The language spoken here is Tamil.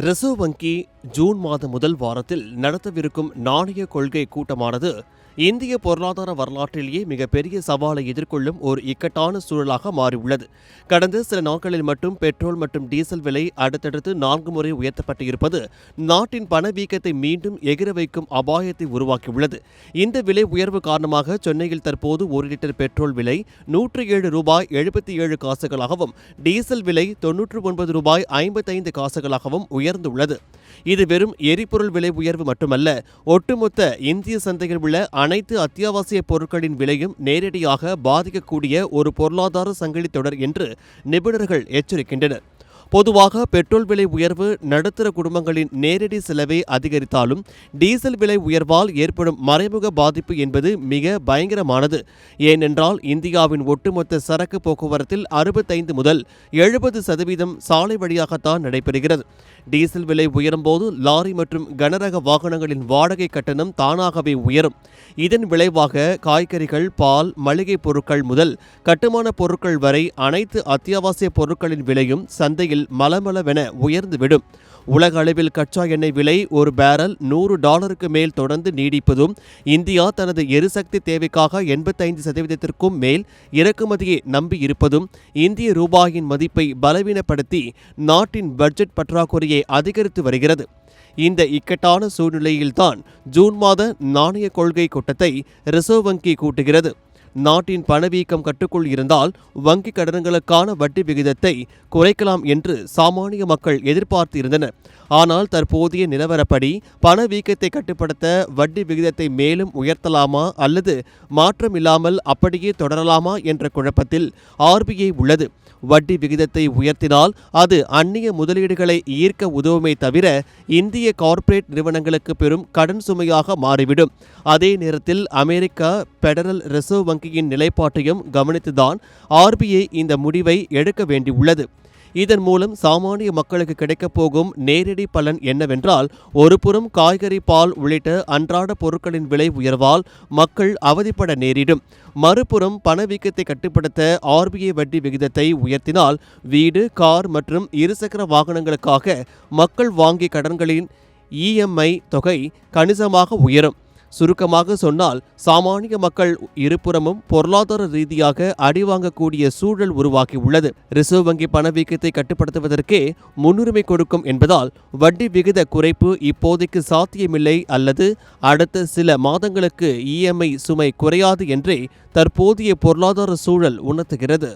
ரிசர்வ் வங்கி ஜூன் மாத முதல் வாரத்தில் நடத்தவிருக்கும் நாணய கொள்கை கூட்டமானது இந்திய பொருளாதார வரலாற்றிலேயே மிகப்பெரிய சவாலை எதிர்கொள்ளும் ஒரு இக்கட்டான சூழலாக மாறியுள்ளது. கடந்த சில நாட்களில் மட்டும் பெட்ரோல் மற்றும் டீசல் விலை அடுத்தடுத்து 4 முறை உயர்த்தப்பட்டு இருப்பது நாட்டின் பணவீக்கத்தை மீண்டும் எகிர வைக்கும் அபாயத்தை உருவாக்கியுள்ளது. இந்த விலை உயர்வு காரணமாக சென்னையில் தற்போது 1 லிட்டர் பெட்ரோல் விலை $107.77 டீசல் விலை $99.55 உயர்ந்துள்ளது. இது வெறும் எரிபொருள் விலை உயர்வு மட்டுமல்ல, ஒட்டுமொத்த இந்திய சந்தையில் உள்ள அனைத்து அத்தியாவசிய பொருட்களின் விலையும் நேரடியாக பாதிக்கக்கூடிய ஒரு பொருளாதார சங்கிலி தொடர் என்று நிபுணர்கள் எச்சரிக்கின்றனர். பொதுவாக பெட்ரோல் விலை உயர்வு நடுத்தர குடும்பங்களின் நேரடி செலவை அதிகரித்தாலும் டீசல் விலை உயர்வால் ஏற்படும் மறைமுக பாதிப்பு என்பது மிக பயங்கரமானது. ஏனென்றால் இந்தியாவின் ஒட்டுமொத்த சரக்கு போக்குவரத்தில் 65 முதல் 70% சாலை வழியாகத்தான் நடைபெறுகிறது. டீசல் விலை உயரும்போது லாரி மற்றும் கனரக வாகனங்களின் வாடகை கட்டணம் தானாகவே உயரும். இதன் விளைவாக காய்கறிகள், பால், மளிகை பொருட்கள் முதல் கட்டுமான பொருட்கள் வரை அனைத்து அத்தியாவசிய பொருட்களின் விலையும் சந்தையில் மலமளவென உயர்ந்துவிடும். உலக அளவில் கச்சா எண்ணெய் விலை ஒரு பேரல் $100 மேல் தொடர்ந்து நீடிப்பதும், இந்தியா தனது எரிசக்தி தேவைக்காக 85% மேல் இறக்குமதியை நம்பி இருப்பதும் இந்திய ரூபாயின் மதிப்பை பலவீனப்படுத்தி நாட்டின் பட்ஜெட் பற்றாக்குறையை அதிகரித்து வருகிறது. இந்த இக்கட்டான சூழ்நிலையில்தான் ஜூன் மாத நாணய கொள்கை கூட்டத்தை ரிசர்வ் வங்கி கூட்டுகிறது. நாட்டின் பணவீக்கம் கட்டுக்குள் இருந்தால் வங்கிக் கடன்களுக்கான வட்டி விகிதத்தை குறைக்கலாம் என்று சாமானிய மக்கள் எதிர்பார்த்து இருந்தனர். ஆனால் தற்போதைய நிலவரப்படி பணவீக்கத்தை கட்டுப்படுத்த வட்டி விகிதத்தை மேலும் உயர்த்தலாமா அல்லது மாற்றமில்லாமல் அப்படியே தொடரலாமா என்ற குழப்பத்தில் RBI உள்ளது. வட்டி விகிதத்தை உயர்த்தினால் அது அந்நிய முதலீடுகளை ஈர்க்க உதவுமே தவிர இந்திய கார்ப்பரேட் நிறுவனங்களுக்கு பெரும் கடன் சுமையாக மாறிவிடும். அதே நேரத்தில் அமெரிக்கா பெடரல் ரிசர்வ் வங்கியின் நிலைப்பாட்டையும் கவனித்துதான் RBI இந்த முடிவை எடுக்க வேண்டியுள்ளது. இதன் மூலம் சாமானிய மக்களுக்கு கிடைக்கப் போகும் நேரடி பலன் என்னவென்றால், ஒருபுறம் காய்கறி, பால் உள்ளிட்ட அன்றாட பொருட்களின் விலை உயர்வால் மக்கள் அவதிப்பட நேரிடும். மறுபுறம் பணவீக்கத்தை கட்டுப்படுத்த RBI வட்டி விகிதத்தை உயர்த்தினால் வீடு, கார் மற்றும் இருசக்கர வாகனங்களுக்காக மக்கள் வாங்கிய கடன்களின் EMI தொகை கணிசமாக உயரும். சுருக்கமாக சொன்னால், சாமானிய மக்கள் இருபுறமும் பொருளாதார ரீதியாக அடிவாங்கக்கூடிய சூழல் உருவாக்கி உள்ளது. ரிசர்வ் வங்கி பணவீக்கத்தை கட்டுப்படுத்துவதற்கே முன்னுரிமை கொடுக்கும் என்பதால் வட்டி விகித குறைப்பு இப்போதைக்கு சாத்தியமில்லை அல்லது அடுத்த சில மாதங்களுக்கு EMI சுமை குறையாது என்றே தற்போதைய பொருளாதார சூழல் உணர்த்துகிறது.